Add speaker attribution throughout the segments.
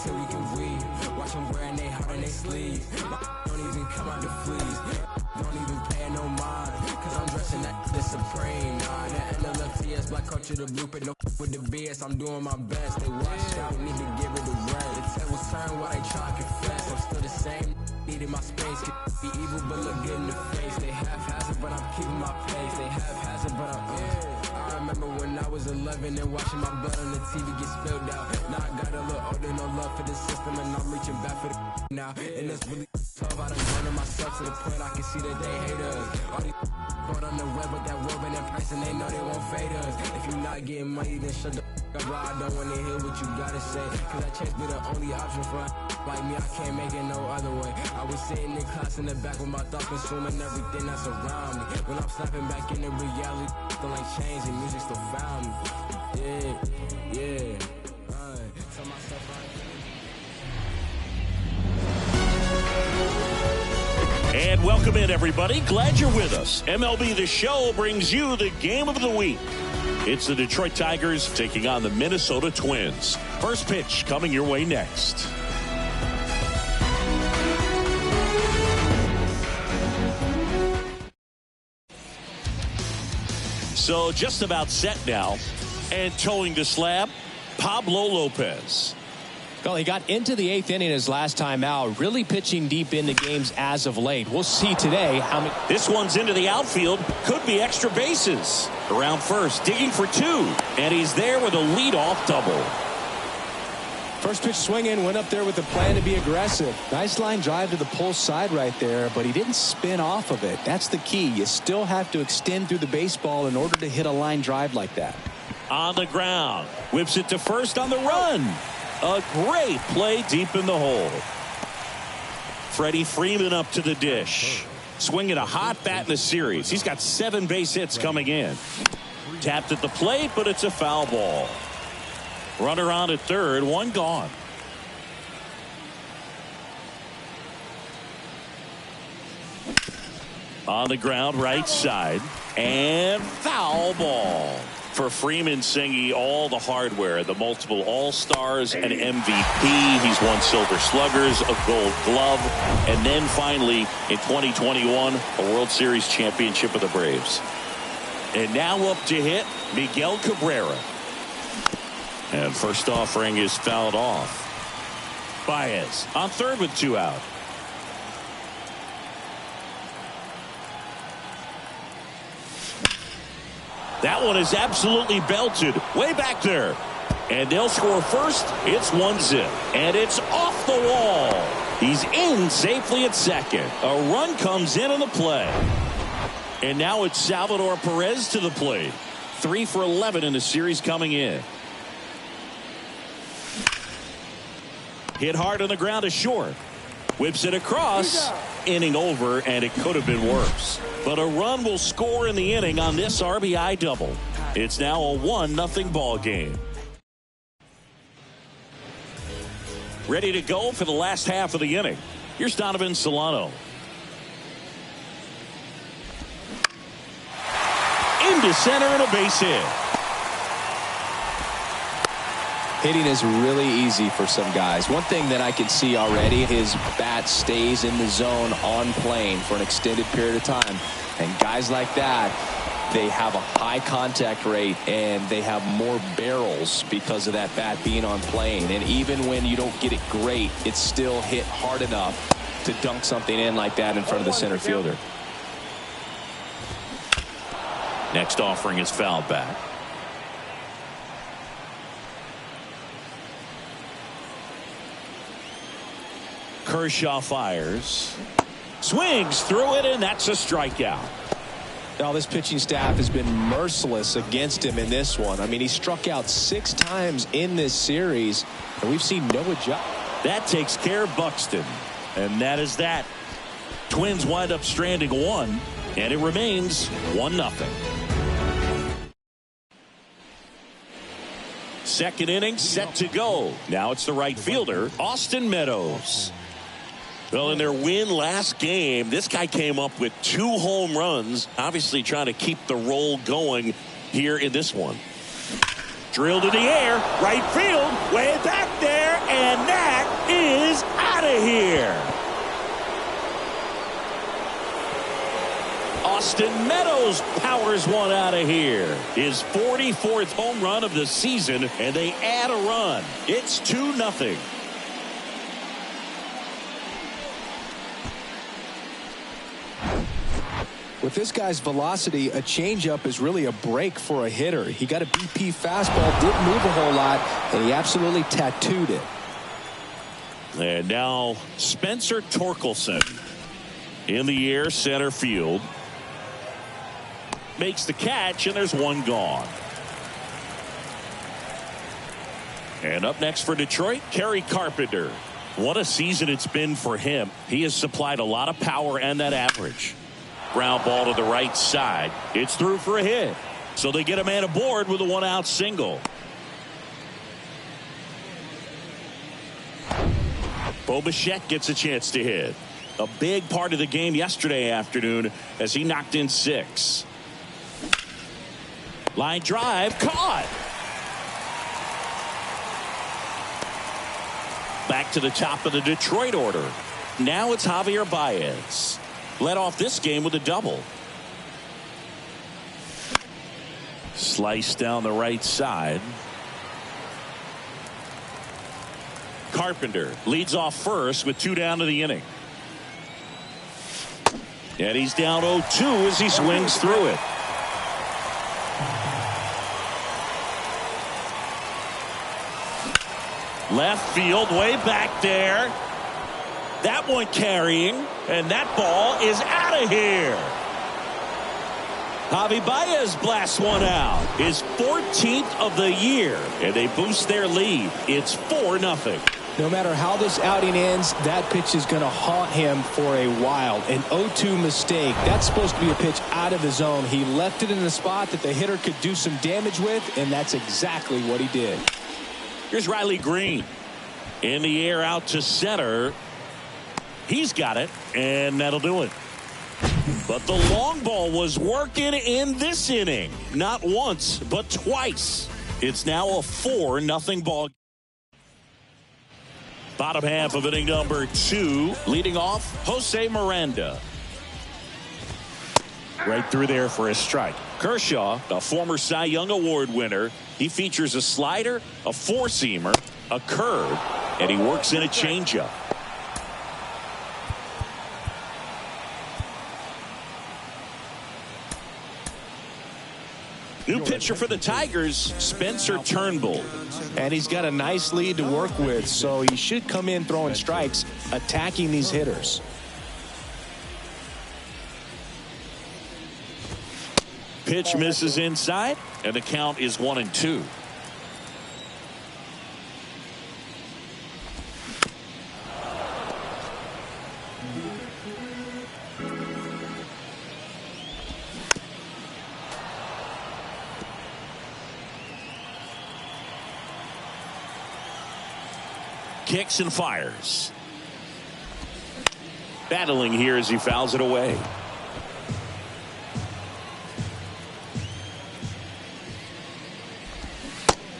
Speaker 1: till we can weave. Watch them wearing they heart in they sleeve. Don't even come out the fleas. Don't even pay no mind. Cause I'm dressing that the supreme. Nah, the NLFTS, black culture, the blueprint. No with the BS, I'm doing my best. They watch out, need to give it a rest. The tables turn while they try to confess. I'm still the same. Needing my space. Be evil, but look good in the face. They haphazard, but I'm keeping my pace. They haphazard, but I remember when I was 11 and watching my blood on the TV get spilled out. Now I got a little older, no love for the system, and I'm reaching back for the now. And it's really tough. I done grown myself to the point I can see that they hate us. All these caught on the web with that woman in person, they know they won't fade us. If you not getting money, then shut the up, bro. I don't wanna hear what you gotta say. Cause that chance be the only option for like me, I can't make it no other way. I was sitting in class in the back with my thoughts consuming everything that's around me. When I'm snapping back into reality, still ain't changing, music still found me. Yeah. Tell myself
Speaker 2: And welcome in, everybody. Glad you're with us. MLB The Show brings you the game of the week. It's the Detroit Tigers taking on the Minnesota Twins. First pitch coming your way next. So just about set now, and towing the slab, Pablo Lopez.
Speaker 3: Well, he got into the 8th inning his last time out, really pitching deep into games as of late. We'll see today how many.
Speaker 2: This one's into the outfield, could be extra bases. Around first, digging for 2, and he's there with a leadoff double.
Speaker 3: First pitch swinging, went up there with a plan to be aggressive. Nice line drive to the pull side right there, but he didn't spin off of it. That's the key. You still have to extend through the baseball in order to hit a line drive like that.
Speaker 2: On the ground, whips it to first on the run. A great play deep in the hole. Freddie Freeman up to the dish. Swinging a hot bat in the series. He's got 7 base hits coming in. Tapped at the plate, but it's a foul ball. Runner on at third, 1 gone. On the ground, right side. And foul ball. For Freeman, Singy, all the hardware, the multiple All-Stars, an MVP. He's won Silver Sluggers, a Gold Glove, and then finally in 2021, a World Series championship with the Braves. And now up to hit Miguel Cabrera. And first offering is fouled off. Baez on third with 2 out. That one is absolutely belted way back there. And they'll score first. It's 1-0. And it's off the wall. He's in safely at second. A run comes in on the play. And now it's Salvador Perez to the plate. 3 for 11 in the series coming in. Hit hard on the ground to short. Whips it across. Inning over, and it could have been worse. But a run will score in the inning on this RBI double. It's now a 1-0 ball game. Ready to go for the last half of the inning. Here's Donovan Solano. Into center and a base hit.
Speaker 3: Hitting is really easy for some guys. One thing that I can see already, his bat stays in the zone on plane for an extended period of time. And guys like that, they have a high contact rate and they have more barrels because of that bat being on plane. And even when you don't get it great, it's still hit hard enough to dunk something in like that in front of the center fielder.
Speaker 2: Next offering is fouled back. Kershaw fires, swings through it, and that's a strikeout.
Speaker 3: Now this pitching staff has been merciless against him in this one. I mean, he struck out 6 times in this series, and we've seen no adjustment.
Speaker 2: That takes care of Buxton, and that is that. Twins wind up stranding 1, and it remains 1-0. Second inning set to go. Now it's the right fielder, Austin Meadows. Well, in their win last game, this guy came up with 2 home runs, obviously trying to keep the roll going here in this one. Drilled in the air, right field, way back there, and that Austin Meadows powers one out of here. His 44th home run of the season, and they add a run. It's 2-0.
Speaker 3: With this guy's velocity, a changeup is really a break for a hitter. He got a BP fastball, didn't move a whole lot, and he absolutely tattooed it.
Speaker 2: And now Spencer Torkelson in the air, center field. Makes the catch, and there's one gone. And up next for Detroit, Kerry Carpenter. What a season it's been for him. He has supplied a lot of power and that average. Ground ball to the right side. It's through for a hit. So they get a man aboard with a one-out single. Bo Bichette gets a chance to hit. A big part of the game yesterday afternoon as he knocked in 6. Line drive, caught. Back to the top of the Detroit order. Now it's Javier Baez. Led off this game with a double. Slice down the right side. Carpenter leads off first with 2 down to the inning. And he's down 0-2 as he swings through it. Left field, way back there. That one carrying, and that ball is out of here. Javi Baez blasts one out. His 14th of the year, and they boost their lead. It's 4-0.
Speaker 3: No matter how this outing ends, that pitch is going to haunt him for a while. An 0-2 mistake. That's supposed to be a pitch out of the zone. He left it in a spot that the hitter could do some damage with, and that's exactly what he did.
Speaker 2: Here's Riley Green. In the air out to center. He's got it, and that'll do it. But the long ball was working in this inning. Not once, but twice. It's now a 4-0 ball. Bottom half of inning number 2. Leading off, Jose Miranda. Right through there for a strike. Kershaw, a former Cy Young Award winner. He features a slider, a four-seamer, a curve, and he works in a changeup. New pitcher for the Tigers, Spencer Turnbull.
Speaker 3: And he's got a nice lead to work with, so he should come in throwing strikes, attacking these hitters.
Speaker 2: Pitch misses inside, and the count is 1-2. Kicks and fires. Battling here as he fouls it away.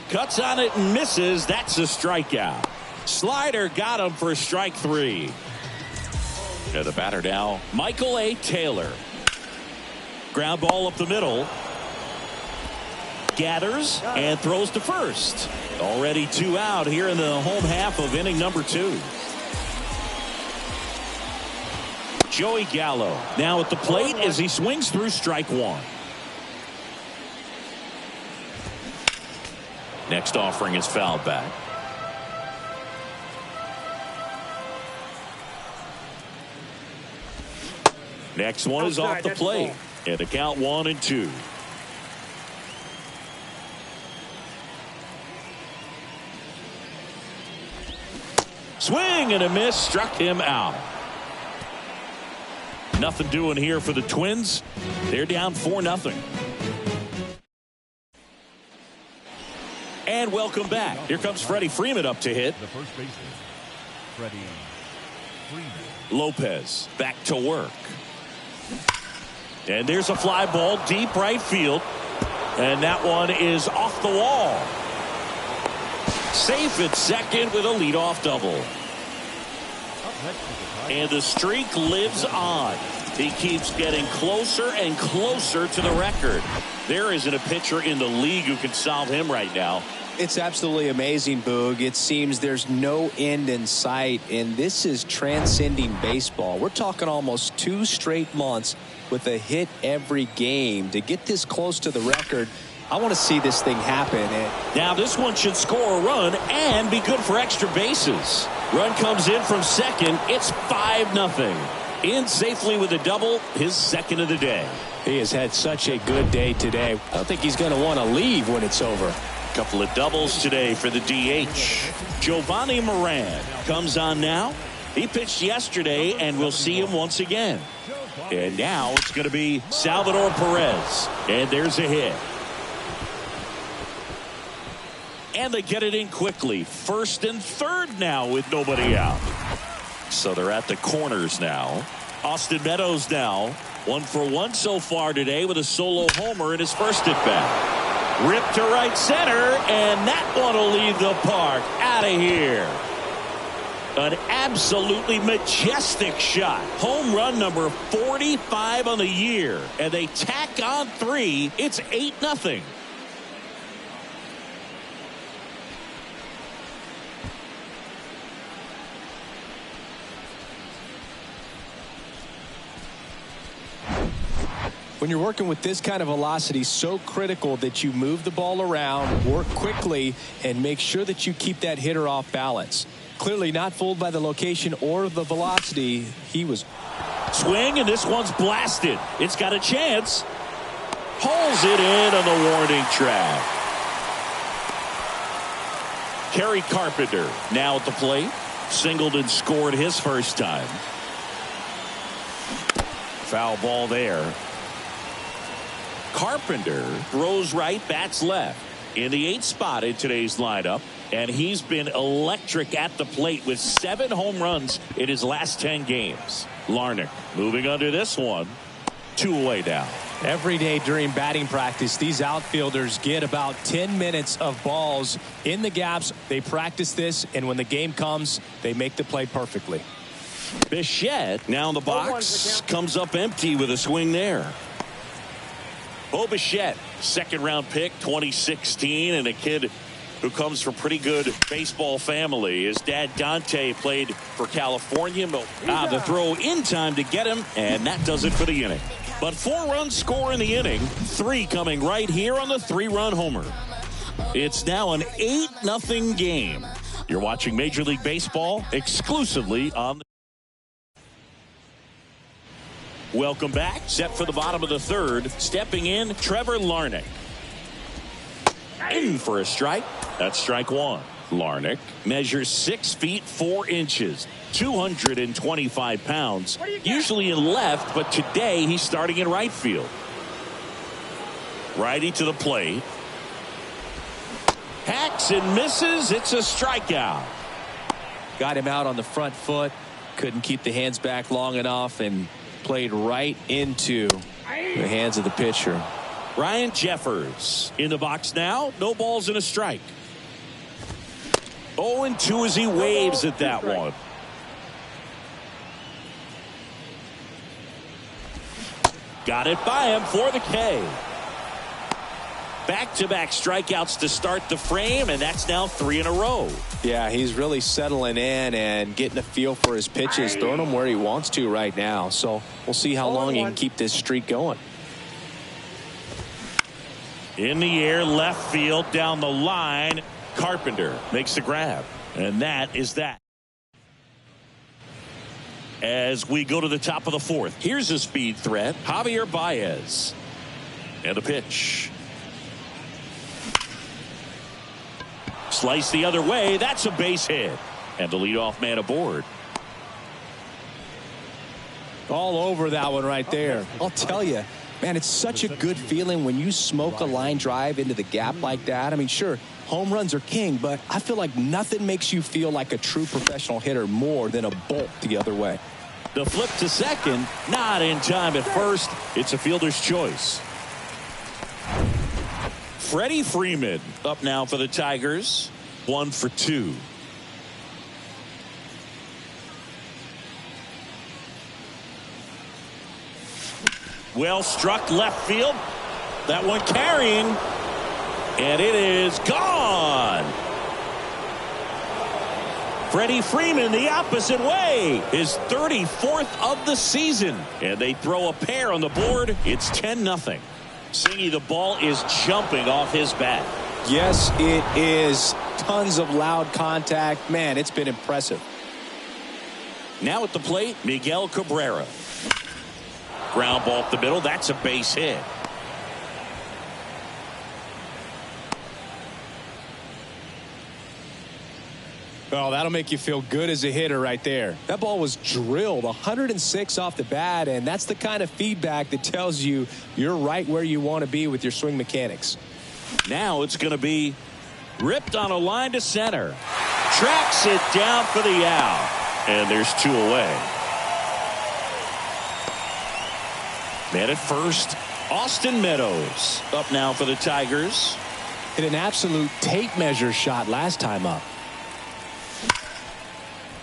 Speaker 2: Cuts on it and misses. That's a strikeout. Slider got him for strike 3. And the batter now, Michael A. Taylor. Ground ball up the middle. Gathers and throws to first. Already 2 out here in the home half of inning number 2. Joey Gallo now at the plate as he swings through strike 1. Next offering is fouled back. Next one is off the plate. And the count 1-2. Swing and a miss, struck him out. Nothing doing here for the Twins. They're down 4-0. And welcome back. Here comes Freddie Freeman up to hit.
Speaker 4: The first baseman, Freddie Freeman.
Speaker 2: Lopez back to work. And there's a fly ball deep right field. And that one is off the wall. Safe at second with a leadoff double. And the streak lives on. He keeps getting closer and closer to the record. There isn't a pitcher in the league who can solve him right now.
Speaker 3: It's absolutely amazing, Boog. It seems there's no end in sight, and this is transcending baseball. We're talking almost 2 straight months with a hit every game. To get this close to the record, I want to see this thing happen.
Speaker 2: Now this one should score a run and be good for extra bases. Run comes in from second. It's 5-0. In safely with a double, his second of the day.
Speaker 3: He has had such a good day today. I don't think he's going to want to leave when it's over.
Speaker 2: Couple of doubles today for the DH. Giovanni Moran comes on now. He pitched yesterday, and we'll see him once again. And now it's going to be Salvador Perez. And there's a hit. And they get it in quickly. First and third now with nobody out. So they're at the corners now. Austin Meadows now 1 for 1 so far today with a solo homer in his first at bat. Ripped to right center, and that one will leave the park. Out of here. An absolutely majestic shot. Home run number 45 on the year. And they tack on 3. It's 8-0.
Speaker 3: When you're working with this kind of velocity, so critical that you move the ball around, work quickly, and make sure that you keep that hitter off balance. Clearly not fooled by the location or the velocity. He was.
Speaker 2: Swing, and this one's blasted. It's got a chance. Pulls it in on the warning track. Kerry Carpenter now at the plate. Singled and scored his first time. Foul ball there. Carpenter throws right, bats left. In the 8th spot in today's lineup. And he's been electric at the plate with 7 home runs in his last 10 games. Larnach moving under this one. 2 away now.
Speaker 3: Every day during batting practice, these outfielders get about 10 minutes of balls in the gaps. They practice this, and when the game comes, they make the play perfectly.
Speaker 2: Bichette now in the box. Comes up empty with a swing there. Bo Bichette, 2nd-round pick, 2016, and a kid who comes from pretty good baseball family. His dad, Dante, played for California. The throw in time to get him, and that does it for the inning. But 4 runs score in the inning, 3 coming right here on the 3-run homer. It's now an 8-0 game. You're watching Major League Baseball exclusively on the. Welcome back. Set for the bottom of the 3rd. Stepping in, Trevor Larnach. In for a strike. That's strike 1. Larnach measures 6 feet 4 inches, 225 pounds, usually in left, but today he's starting in right field. Righty to the plate. Hacks and misses. It's a strikeout.
Speaker 3: Got him out on the front foot. Couldn't keep the hands back long enough and played right into the hands of the pitcher.
Speaker 2: Ryan Jeffers in the box now. No balls and a strike. 0-2 as he waves at that one. Got it by him for the K. Back-to-back strikeouts to start the frame, and that's now 3 in a row.
Speaker 3: Yeah, he's really settling in and getting a feel for his pitches, throwing them where he wants to right now. So we'll see how long he can keep this streak going.
Speaker 2: In the air, left field, down the line. Carpenter makes the grab, and that is that. As we go to the top of the 4th, here's a speed threat, Javier Baez. And the pitch. Slice the other way. That's a base hit. And the leadoff man aboard.
Speaker 3: All over that one right there. I'll tell you, man, it's such a good feeling when you smoke a line drive into the gap like that. I mean, sure, home runs are king, but I feel like nothing makes you feel like a true professional hitter more than a bolt the other way.
Speaker 2: The flip to second, not in time at first. It's a fielder's choice. Freddie Freeman up now for the Tigers. 1 for 2. Well struck left field. That one carrying. And it is gone. Freddie Freeman the opposite way. His 34th of the season. And they throw a pair on the board. It's 10-0. Singy, the ball is jumping off his bat.
Speaker 3: Yes, it is. Tons of loud contact. Man, it's been impressive.
Speaker 2: Now at the plate, Miguel Cabrera. Ground ball up the middle. That's a base hit.
Speaker 3: Oh, that'll make you feel good as a hitter right there. That ball was drilled 106 off the bat, and that's the kind of feedback that tells you you're right where you want to be with your swing mechanics.
Speaker 2: Now it's going to be ripped on a line to center. Tracks it down for the out. And there's 2 away. Man at first, Austin Meadows up now for the Tigers.
Speaker 3: Hit an absolute tape measure shot last time up.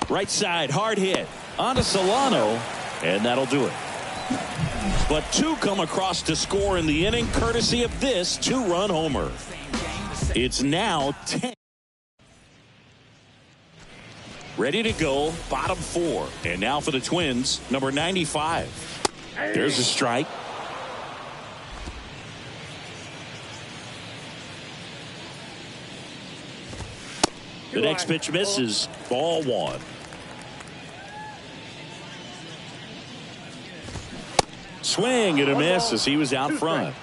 Speaker 2: Right side, hard hit onto Solano, and that'll do it. But 2 come across to score in the inning, courtesy of this 2-run homer. It's now 10. Ready to go, bottom 4. And now for the Twins, number 95. There's a strike. The next pitch misses. Ball 1. Swing and a miss as he was out front.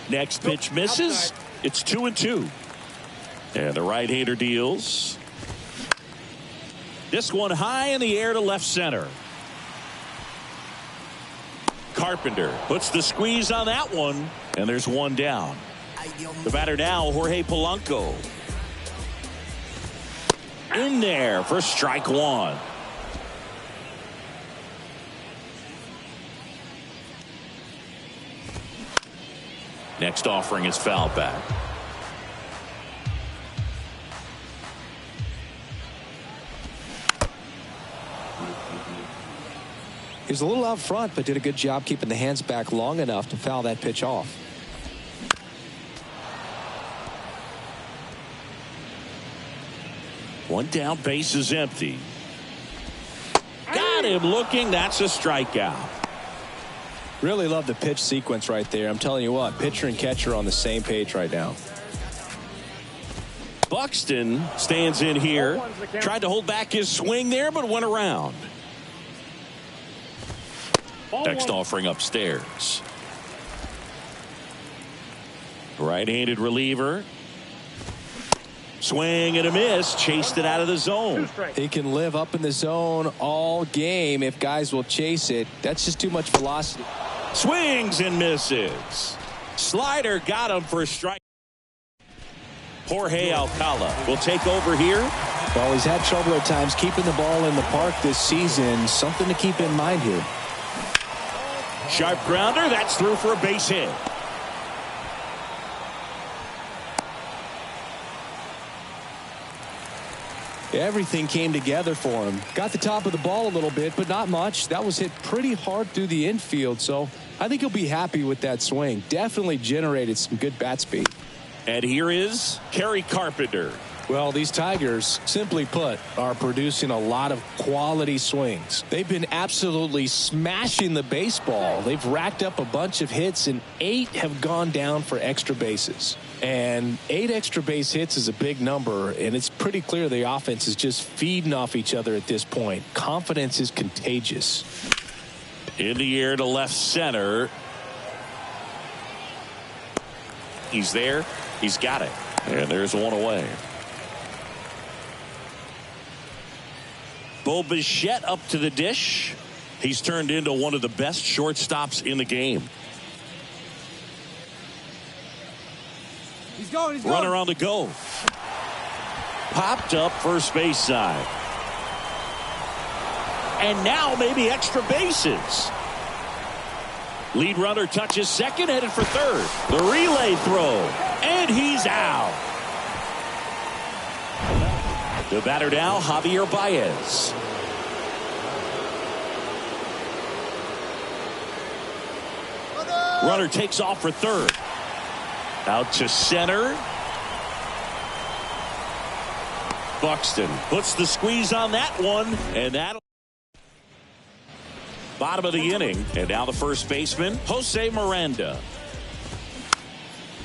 Speaker 2: Next pitch misses. It's 2-2. And the right-hander deals. This one high in the air to left center. Carpenter puts the squeeze on that one. And there's 1 down. The batter now, Jorge Polanco. In there for strike 1. Next offering is foul back.
Speaker 3: He was a little out front, but did a good job keeping the hands back long enough to foul that pitch off.
Speaker 2: One down, base is empty. Got him looking. That's a strikeout.
Speaker 3: Really love the pitch sequence right there. I'm telling you what, pitcher and catcher on the same page right now.
Speaker 2: Buxton stands in here. Tried to hold back his swing there, but went around. Next offering upstairs. Right-handed reliever. Swing and a miss. Chased it out of the zone.
Speaker 3: He can live up in the zone all game if guys will chase it. That's just too much velocity.
Speaker 2: Swings and misses. Slider got him for a strike. Jorge Alcala will take over here.
Speaker 3: Well, he's had trouble at times keeping the ball in the park this season. Something to keep in mind here.
Speaker 2: Sharp grounder. That's through for a base hit.
Speaker 3: Everything came together for him. Got the top of the ball a little bit, but not much. That was hit pretty hard through the infield, so I think he'll be happy with that swing. Definitely generated some good bat speed.
Speaker 2: And here is Kerry Carpenter.
Speaker 3: Well, these Tigers, simply put, are producing a lot of quality swings. They've been absolutely smashing the baseball. They've racked up a bunch of hits, and 8 have gone down for extra bases. And 8 extra base hits is a big number, and it's pretty clear the offense is just feeding off each other at this point. Confidence is contagious.
Speaker 2: In the air to left center. He's there. He's got it. And there's one away. Bo Bichette up to the dish. He's turned into one of the best shortstops in the game.
Speaker 4: He's going.
Speaker 2: Runner on the go. Popped up first base side. And now maybe extra bases. Lead runner touches second, headed for third. The relay throw. And he's out. The batter now, Javier Baez. Runner takes off for third. Out to center. Buxton puts the squeeze on that one, and that'll bottom of the inning. And now the first baseman, Jose Miranda.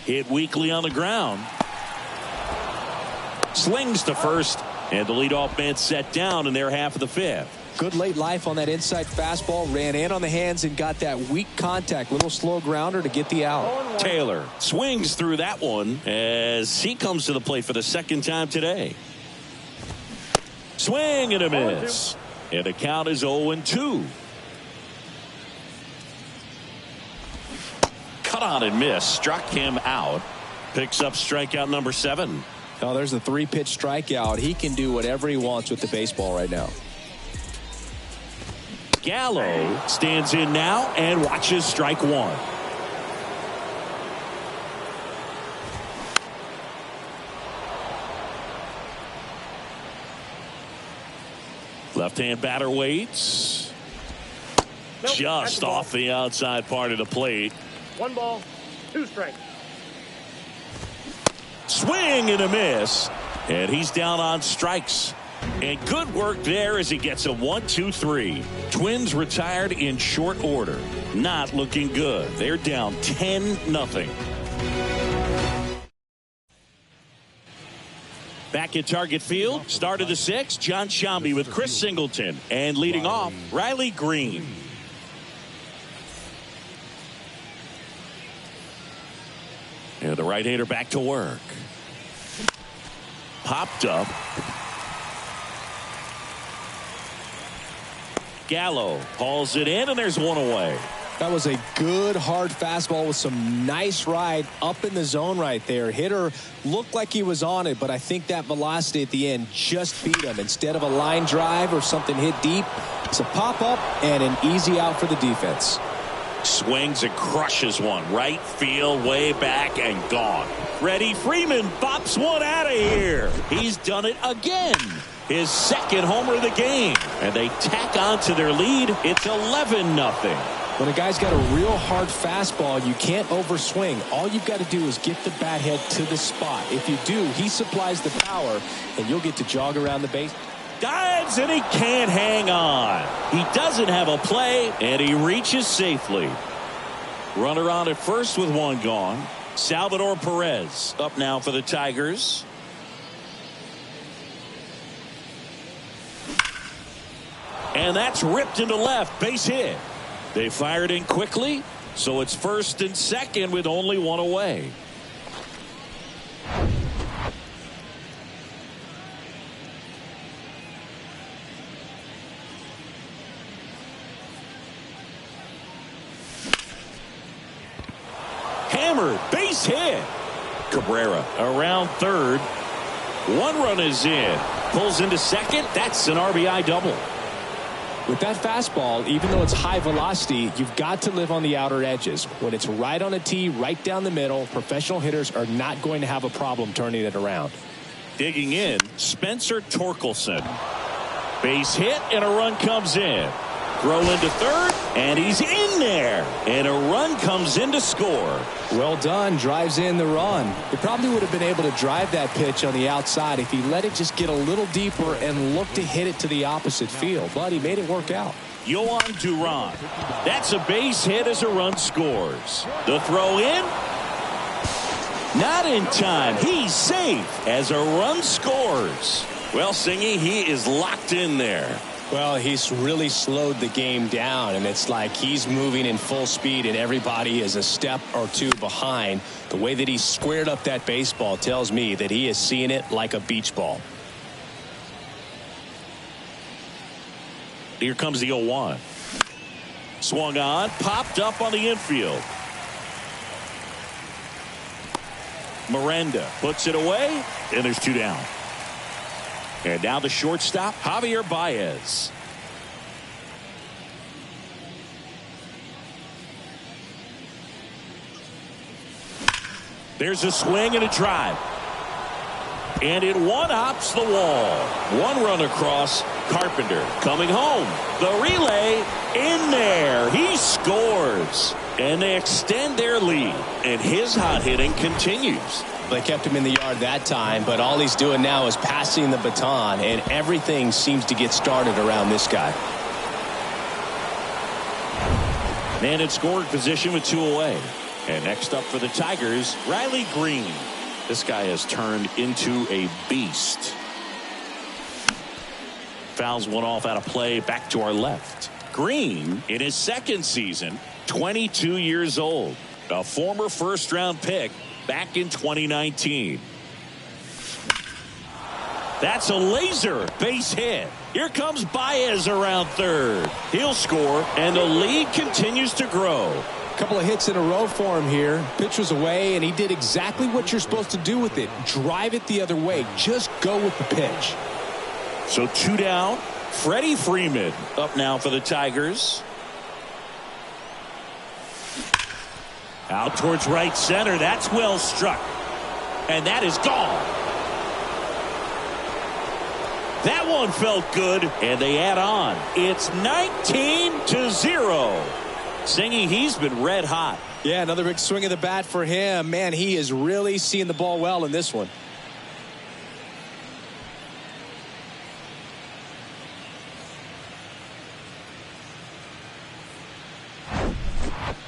Speaker 2: Hit weakly on the ground. Slings to first, and the leadoff man set down in their half of the fifth.
Speaker 3: Good late life on that inside fastball. Ran in on the hands and got that weak contact. Little slow grounder to get the out.
Speaker 2: Taylor swings through that one as he comes to the plate for the second time today. Swing and a miss. And the count is 0-2. Cut on and miss. Struck him out. Picks up strikeout number 7.
Speaker 3: Oh, there's a 3-pitch strikeout. He can do whatever he wants with the baseball right now.
Speaker 2: Gallo stands in now and watches strike 1. Left-hand batter waits. Just off the outside part of the plate.
Speaker 5: 1 ball, 2 strikes.
Speaker 2: Swing and a miss. And he's down on strikes. And good work there as he gets a 1-2-3. Twins retired in short order. Not looking good. They're down 10-0. Back at Target Field, start of the 6th, John Sciambi with Chris Singleton. And leading off, Riley Green. And the right-hander back to work. Popped up. Gallo hauls it in, and there's one away.
Speaker 3: That was a good hard fastball with some nice ride up in the zone right there. Hitter looked like he was on it, but I think that velocity at the end just beat him. Instead of a line drive or something hit deep, it's a pop up and an easy out for the defense.
Speaker 2: Swings and crushes one. Right field, way back and gone. Freddie Freeman bops one out of here. He's done it again. His second homer of the game. And they tack on to their lead. It's 11-0.
Speaker 3: When a guy's got a real hard fastball, you can't overswing. All you've got to do is get the bat head to the spot. If you do, he supplies the power, and you'll get to jog around the base.
Speaker 2: Dives, and he can't hang on. He doesn't have a play, and he reaches safely. Runner on at first with one gone. Salvador Perez up now for the Tigers. And that's ripped into left. Base hit. They fired in quickly, so it's first and second with only one away. Hammered, base hit. Cabrera around third. One run is in. Pulls into second. That's an RBI double.
Speaker 3: With that fastball, even though it's high velocity, you've got to live on the outer edges. When it's right on a tee, right down the middle, professional hitters are not going to have a problem turning it around.
Speaker 2: Digging in, Spencer Torkelson. Base hit, and a run comes in. Throw into third, and he's in there. And a run comes in to score.
Speaker 3: Well done. Drives in the run. He probably would have been able to drive that pitch on the outside if he let it just get a little deeper and look to hit it to the opposite field. But he made it work out.
Speaker 2: Yohan Duran. That's a base hit as a run scores. The throw in. Not in time. He's safe as a run scores. Well, Singy, he is locked in there.
Speaker 3: Well, he's really slowed the game down, and it's like he's moving in full speed and everybody is a step or two behind. The way that he squared up that baseball tells me that he is seeing it like a beach ball.
Speaker 2: Here comes the 0-1. Swung on, popped up on the infield. Miranda puts it away, and there's 2 down. And now the shortstop, Javier Baez. There's a swing and a drive. And it one-hops the wall. One run across, Carpenter coming home. The relay in there. He scores. And they extend their lead. And his hot hitting continues.
Speaker 3: They kept him in the yard that time, but all he's doing now is passing the baton, and everything seems to get started around this guy.
Speaker 2: Man in scoring position with 2 away. And next up for the Tigers, Riley Green. This guy has turned into a beast. Fouls one off out of play, back to our left. Green, in his second season, 22 years old. A former first-round pick back in 2019. That's a laser base hit. Here comes Baez around third. He'll score, and the lead continues to grow.
Speaker 3: A couple of hits in a row for him here. Pitch was away, and he did exactly what you're supposed to do with it. Drive it the other way. Just go with the pitch.
Speaker 2: So 2 down. Freddie Freeman up now for the Tigers. Out towards right center. That's well struck. And that is gone. That one felt good. And they add on. It's 19-0. Singy, he's been red hot.
Speaker 3: Yeah, another big swing of the bat for him. Man, he is really seeing the ball well in this one.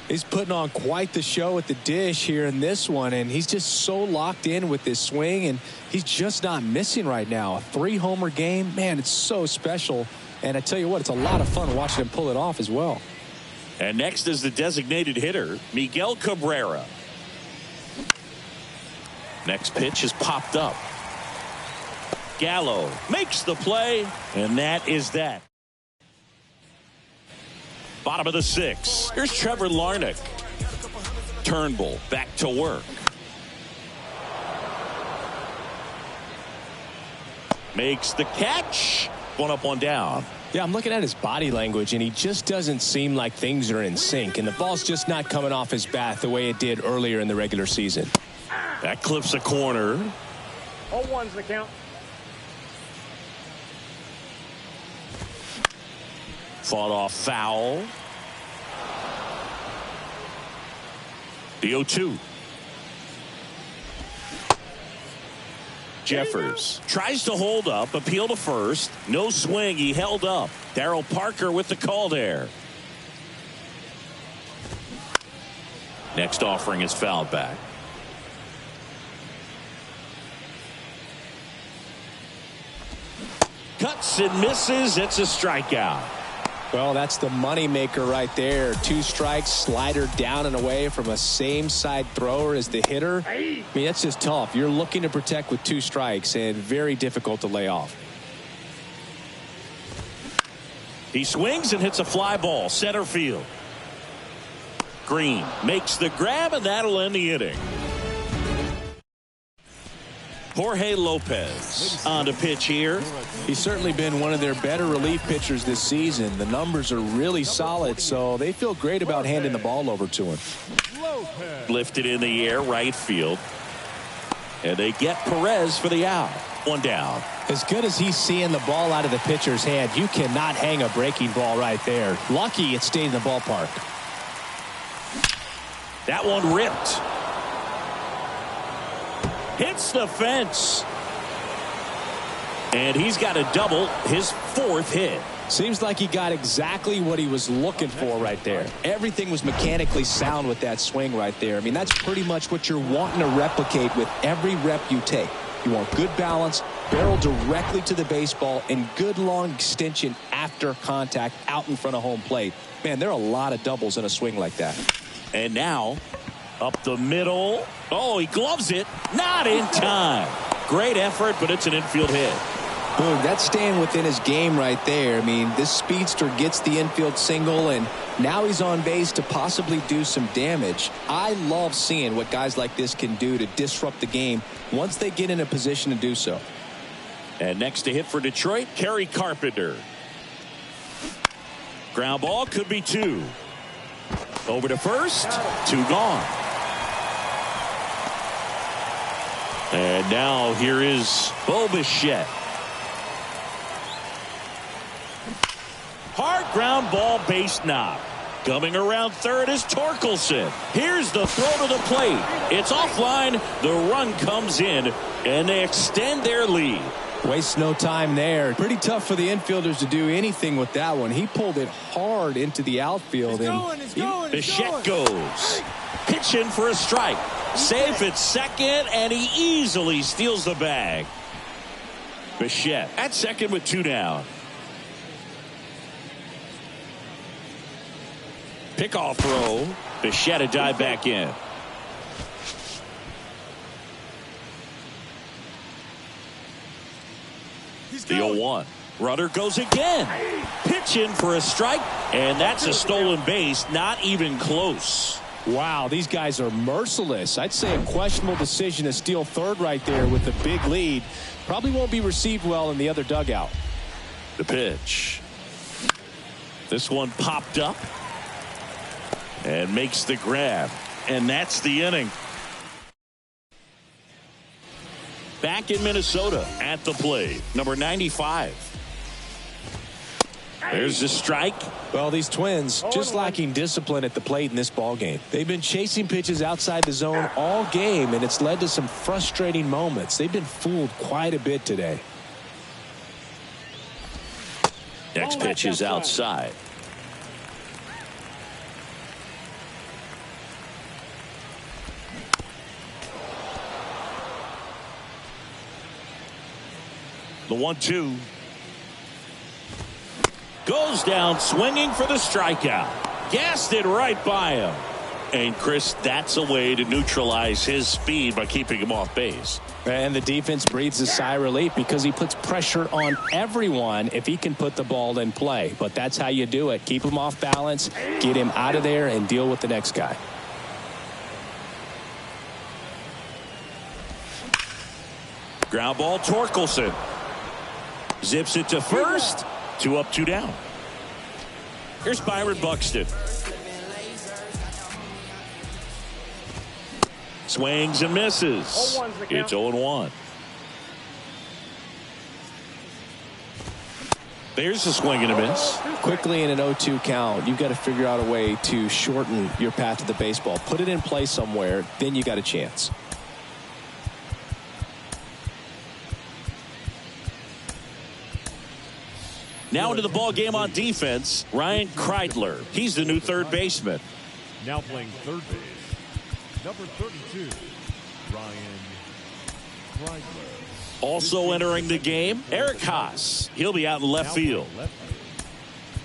Speaker 3: He's putting on quite the show at the dish here in this one, and he's just so locked in with this swing, and he's just not missing right now. A 3-homer game, man, it's so special. And I tell you what, it's a lot of fun watching him pull it off as well.
Speaker 2: And next is the designated hitter, Miguel Cabrera. Next pitch is popped up. Gallo makes the play, and that is that. Bottom of the 6th. Here's Trevor Larnach. Turnbull back to work. Makes the catch. 1 up, 1 down.
Speaker 3: Yeah, I'm looking at his body language, and he just doesn't seem like things are in sync, and the ball's just not coming off his bat the way it did earlier in the regular season.
Speaker 2: That clips a corner.
Speaker 5: 0-1's the count.
Speaker 2: Fought off foul. The 0-2. Jeffers tries to hold up, appeal to first. No swing. He held up. Darryl Parker with the call there. Next offering is fouled back. Cuts and misses. It's a strikeout.
Speaker 3: Well, that's the moneymaker right there. 2 strikes, slider down and away from a same-side thrower as the hitter. I mean, that's just tough. You're looking to protect with 2 strikes, and very difficult to lay off.
Speaker 2: He swings and hits a fly ball, center field. Green makes the grab, and that'll end the inning. Jorge Lopez on to pitch here.
Speaker 3: He's certainly been one of their better relief pitchers this season. The numbers are really solid, so they feel great about handing the ball over to him.
Speaker 2: Lifted in the air, right field. And they get Perez for the out. 1 down.
Speaker 3: As good as he's seeing the ball out of the pitcher's hand, you cannot hang a breaking ball right there. Lucky it stayed in the ballpark.
Speaker 2: That one ripped. Hits the fence. And he's got a double, his 4th hit.
Speaker 3: Seems like he got exactly what he was looking for right there. Everything was mechanically sound with that swing right there. I mean, that's pretty much what you're wanting to replicate with every rep you take. You want good balance, barrel directly to the baseball, and good long extension after contact out in front of home plate. Man, there are a lot of doubles in a swing like that.
Speaker 2: And now, up the middle. Oh, he gloves it. Not in time. Great effort, but it's an infield hit.
Speaker 3: Boom, that's staying within his game right there. I mean, this speedster gets the infield single, and now he's on base to possibly do some damage. I love seeing what guys like this can do to disrupt the game once they get in a position to do so.
Speaker 2: And next to hit for Detroit, Kerry Carpenter. Ground ball, could be 2. Over to first, 2 gone. And now here is Bo Bichette. Hard ground ball, base knock. Coming around third is Torkelson. Here's the throw to the plate. It's offline. The run comes in, and they extend their lead.
Speaker 3: Waste no time there. Pretty tough for the infielders to do anything with that one. He pulled it hard into the outfield.
Speaker 2: Bichette goes. Pitching for a strike. Safe at second, and he easily steals the bag. Bichette at second with 2 down. Pickoff throw. Bichette a dive back in. The 0-1. Runner goes again. Pitching for a strike, and that's a stolen base. Not even close.
Speaker 3: Wow, these guys are merciless. I'd say a questionable decision to steal third right there with a big lead. Probably won't be received well in the other dugout.
Speaker 2: The pitch. This one popped up and makes the grab, and that's the inning. Back in Minnesota at the plate, number 95. There's the strike.
Speaker 3: Well, these Twins just lacking discipline at the plate in this ball game. They've been chasing pitches outside the zone all game, and it's led to some frustrating moments. They've been fooled quite a bit today.
Speaker 2: Next pitch is outside. The 1-2 goes down swinging for the strikeout. Gassed it right by him. And Chris, that's a way to neutralize his speed by keeping him off base.
Speaker 3: And the defense breathes a sigh of relief because he puts pressure on everyone if he can put the ball in play. But that's how you do it. Keep him off balance, get him out of there, and deal with the next guy.
Speaker 2: Ground ball, Torkelson. Zips it to first. 2 up, 2 down. Here's Byron Buxton. Swings and misses. It's 0-1. There's a swing and a miss.
Speaker 3: Quickly in an 0-2 count, you've got to figure out a way to shorten your path to the baseball. Put it in play somewhere, then you got a chance.
Speaker 2: Now into the ball game on defense, Ryan Kreidler. He's the new third baseman.
Speaker 4: Now playing third base, number 32, Ryan Kreidler.
Speaker 2: Also entering the game, Eric Haas. He'll be out in left field.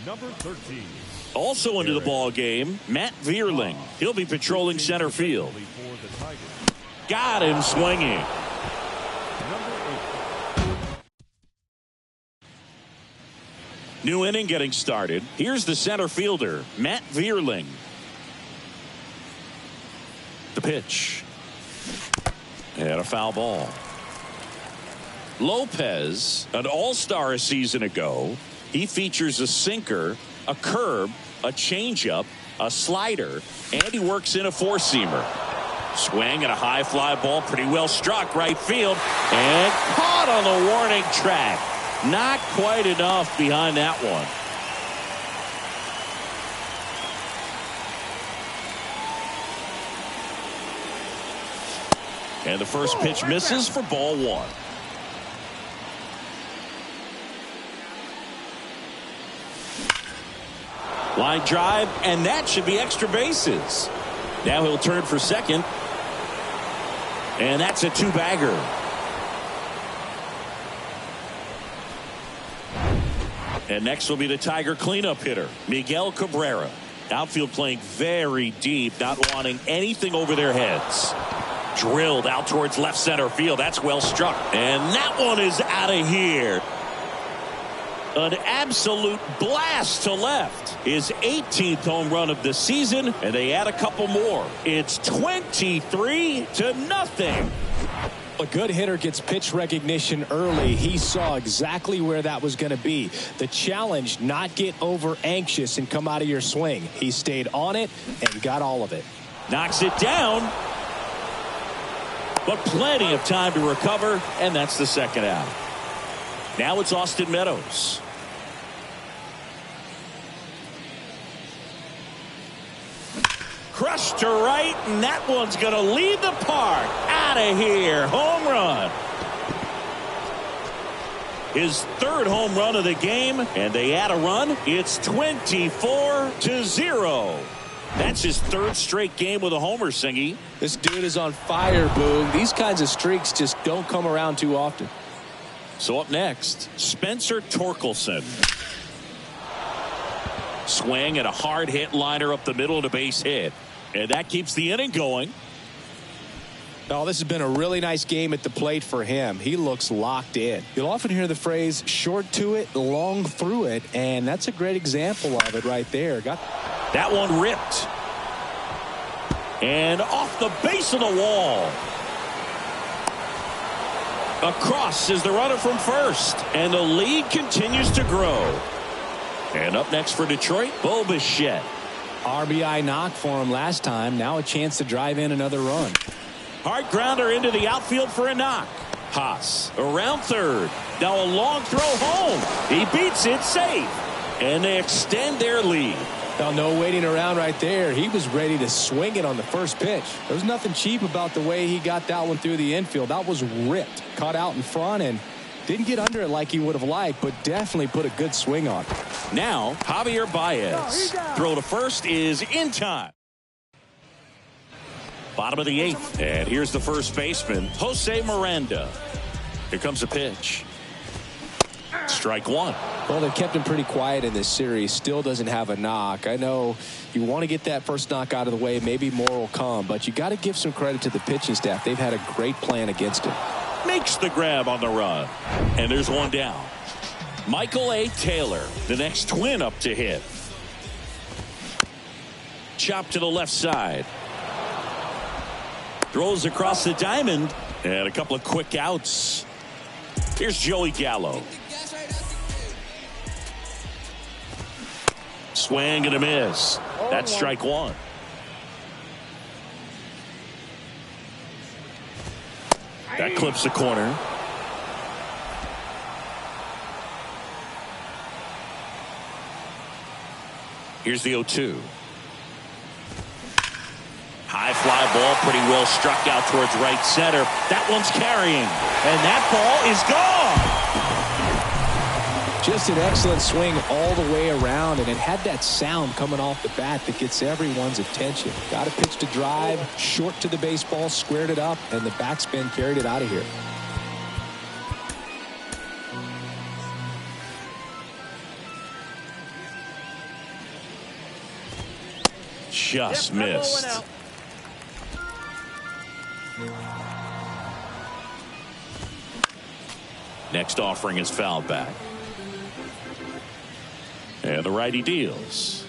Speaker 4: Number 13.
Speaker 2: Also into the ball game, Matt Vierling. He'll be patrolling center field. Got him swinging. New inning getting started. Here's the center fielder, Matt Vierling. The pitch. And a foul ball. Lopez, an all-star a season ago. He features a sinker, a curve, a changeup, a slider, and he works in a four-seamer. Swing and a high fly ball, pretty well struck right field, and caught on the warning track. Not quite enough behind that one. And the first pitch misses for ball 1. Line drive, and that should be extra bases. Now he'll turn for second. And that's a 2-bagger. And next will be the Tiger cleanup hitter, Miguel Cabrera. Outfield playing very deep, not wanting anything over their heads. Drilled out towards left center field. That's well struck. And that one is out of here. An absolute blast to left. His 18th home run of the season, and they add a couple more. It's 23-0.
Speaker 3: A good hitter gets pitch recognition early. He saw exactly where that was going to be. The challenge, not get over anxious and come out of your swing. He stayed on it and got all of it.
Speaker 2: Knocks it down. But plenty of time to recover, and that's the second out. Now it's Austin Meadows. Crushed to right, and that one's going to leave the park. Out of here. Home run. His third home run of the game, and they add a run. It's 24-0. That's his third straight game with a homer, Singy.
Speaker 3: This dude is on fire, Boog. These kinds of streaks just don't come around too often.
Speaker 2: So up next, Spencer Torkelson. Swing and a hard hit liner up the middle and a base hit. And that keeps the inning going.
Speaker 3: Oh, this has been a really nice game at the plate for him. He looks locked in. You'll often hear the phrase short to it, long through it, and that's a great example of it right there. Got
Speaker 2: that one ripped. And off the base of the wall. Across is the runner from first, and the lead continues to grow. And up next for Detroit, Bo Bichette.
Speaker 3: RBI knock for him last time. Now a chance to drive in another run.
Speaker 2: Hard grounder into the outfield for a knock. Haas around third. Now a long throw home. He beats it safe. And they extend their lead.
Speaker 3: Now no waiting around right there. He was ready to swing it on the first pitch. There was nothing cheap about the way he got that one through the infield. That was ripped. Caught out in front and didn't get under it like he would have liked, but definitely put a good swing on it.
Speaker 2: Now Javier Baez. Throw to first is in time. Bottom of the eighth. And here's the first baseman, Jose Miranda. Here comes a pitch. Strike one.
Speaker 3: Well, they've kept him pretty quiet in this series. Still doesn't have a knock. I know you want to get that first knock out of the way. Maybe more will come, but you got to give some credit to the pitching staff. They've had a great plan against him.
Speaker 2: Makes the grab on the run. And there's one down. Michael A. Taylor, the next Twin up to hit. Chop to the left side. Throws across the diamond. And a couple of quick outs. Here's Joey Gallo. Swing and a miss. That's strike one. That clips the corner. Here's the 0-2. High fly ball, pretty well struck out towards right center. That one's carrying, and that ball is gone.
Speaker 3: Just an excellent swing all the way around, and it had that sound coming off the bat that gets everyone's attention. Got a pitch to drive, short to the baseball, squared it up, and the backspin carried it out of here.
Speaker 2: Just missed. Next offering is fouled back. And the righty deals.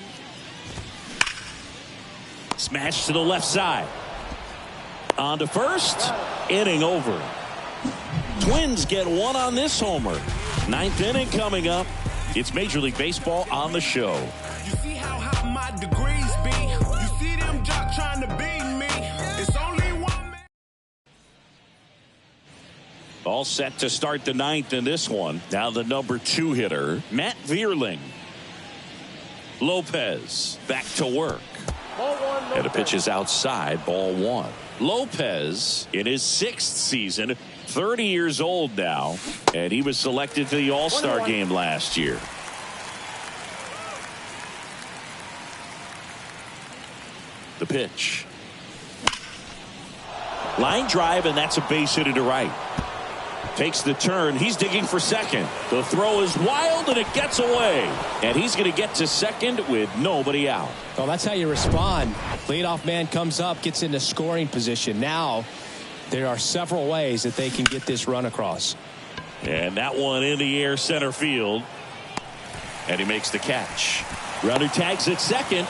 Speaker 2: Smash to the left side. On to first. Inning over. Twins get one on this homer. Ninth inning coming up. It's Major League Baseball on the show.
Speaker 6: You see how high my degrees be? You see them jock trying to beat me? It's only one man.
Speaker 2: All set to start the ninth in this one. Now the number 2 hitter, Matt Vierling. Lopez back to work. And the pitch is outside, ball one. Lopez in his 6th season, 30 years old now, and he was selected to the All-Star game last year. The pitch. Line drive, and that's a base hit to right. Takes the turn. He's digging for second. The throw is wild, and it gets away. And he's going to get to second with nobody out.
Speaker 3: Well, that's how you respond. Leadoff man comes up, gets into scoring position. Now, there are several ways that they can get this run across.
Speaker 2: And that one in the air center field. And he makes the catch. Runner tags at second.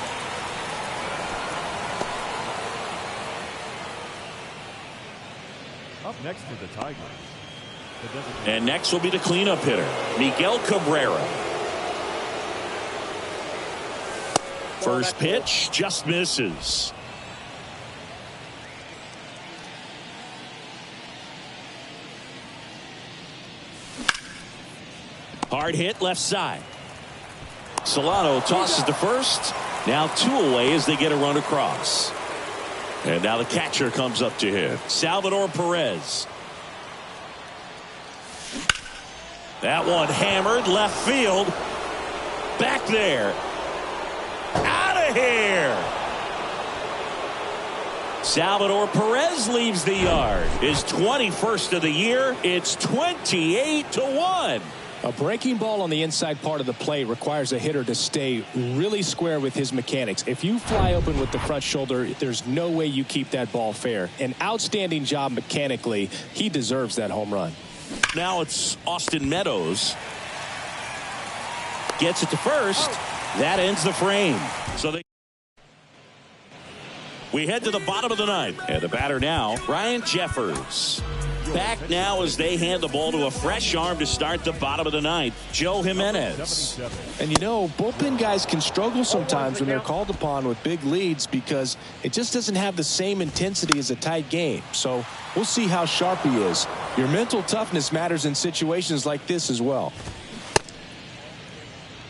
Speaker 4: Up next for the Tigers.
Speaker 2: And next will be the cleanup hitter, Miguel Cabrera. First pitch just misses. Hard hit left side. Solano tosses to first, Now 2 away as they get a run across. And now the catcher comes up to him. Salvador Perez. That one hammered left field. Back there. Out of here. Salvador Perez leaves the yard. His 21st of the year. It's 28-1.
Speaker 3: A breaking ball on the inside part of the plate requires a hitter to stay really square with his mechanics. If you fly open with the front shoulder, there's no way you keep that ball fair. An outstanding job mechanically. He deserves that home run.
Speaker 2: Now it's Austin Meadows. Gets it to first. That ends the frame. So we head to the bottom of the ninth. And the batter now, Ryan Jeffers. Back now as they hand the ball to a fresh arm to start the bottom of the ninth, Joe Jimenez.
Speaker 3: And you know, bullpen guys can struggle sometimes when they're called upon with big leads because it just doesn't have the same intensity as a tight game. So we'll see how sharp he is. Your mental toughness matters in situations like this as well.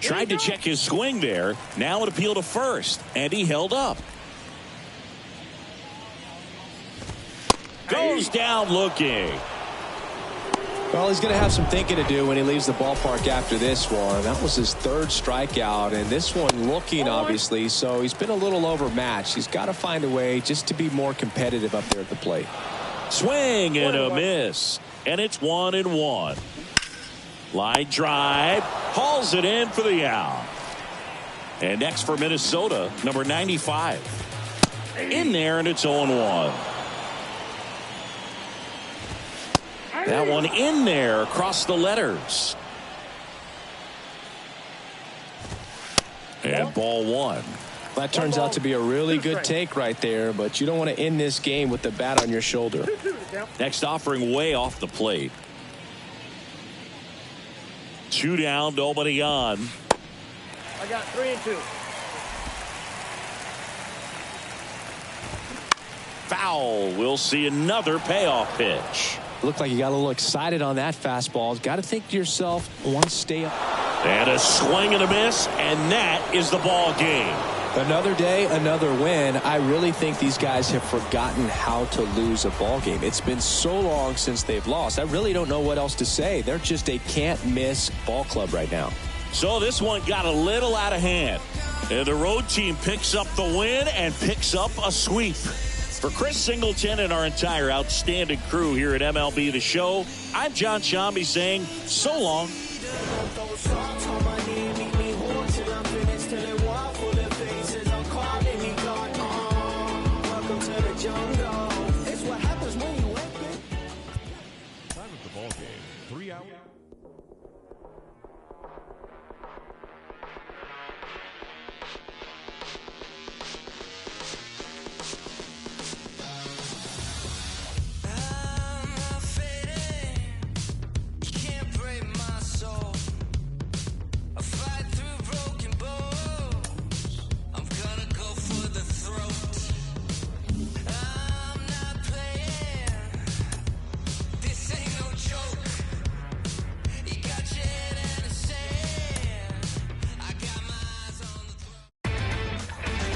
Speaker 2: Tried to check his swing there. Now an appeal to first, and he held up. Goes down looking.
Speaker 3: Well, he's going to have some thinking to do when he leaves the ballpark after this one. That was his 3rd strikeout, and this one looking, obviously, so he's been a little overmatched. He's got to find a way just to be more competitive up there at the plate.
Speaker 2: Swing and a miss, and it's 1-1. Line drive, hauls it in for the out. And next for Minnesota, number 95. In there, and it's 0-1. That one in there across the letters. And ball 1.
Speaker 3: That turns out to be a really good take right there, but you don't want to end this game with the bat on your shoulder.
Speaker 2: Next offering way off the plate. 2 down, nobody on.
Speaker 5: I got 3-2.
Speaker 2: Foul. We'll see another payoff pitch.
Speaker 3: Looked like you got a little excited on that fastball. Got to think to yourself, I want to stay up.
Speaker 2: And a swing and a miss, and that is the ball game.
Speaker 3: Another day, another win. I really think these guys have forgotten how to lose a ball game. It's been so long since they've lost. I really don't know what else to say. They're just a can't-miss ball club right now.
Speaker 2: So this one got a little out of hand. And the road team picks up the win and picks up a sweep. For Chris Singleton and our entire outstanding crew here at MLB The Show, I'm John Shambi saying so long.
Speaker 4: Time of the ball game, 3 hours.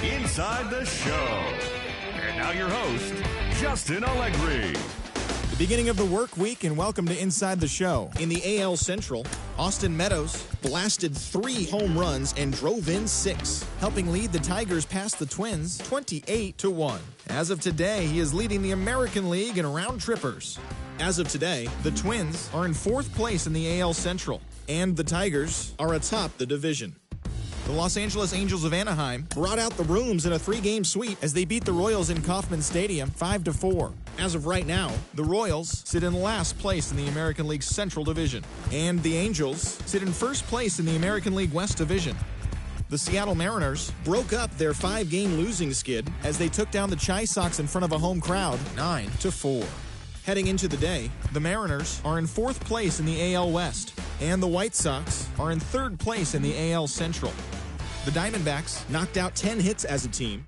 Speaker 4: Inside the Show. And now your host, Justin Allegri.
Speaker 7: The beginning of the work week, and welcome to Inside the Show. In the AL Central, Austin Meadows blasted 3 home runs and drove in 6, helping lead the Tigers past the Twins 28-1. As of today, he is leading the American League in round trippers. As of today, the Twins are in 4th place in the AL Central, and the Tigers are atop the division. The Los Angeles Angels of Anaheim brought out the rooms in a 3-game sweep as they beat the Royals in Kauffman Stadium 5-4. As of right now, the Royals sit in last place in the American League Central Division, and the Angels sit in 1st place in the American League West Division. The Seattle Mariners broke up their 5-game losing skid as they took down the Chi Sox in front of a home crowd 9-4. Heading into the day, the Mariners are in 4th place in the AL West, and the White Sox are in 3rd place in the AL Central. The Diamondbacks knocked out 10 hits as a team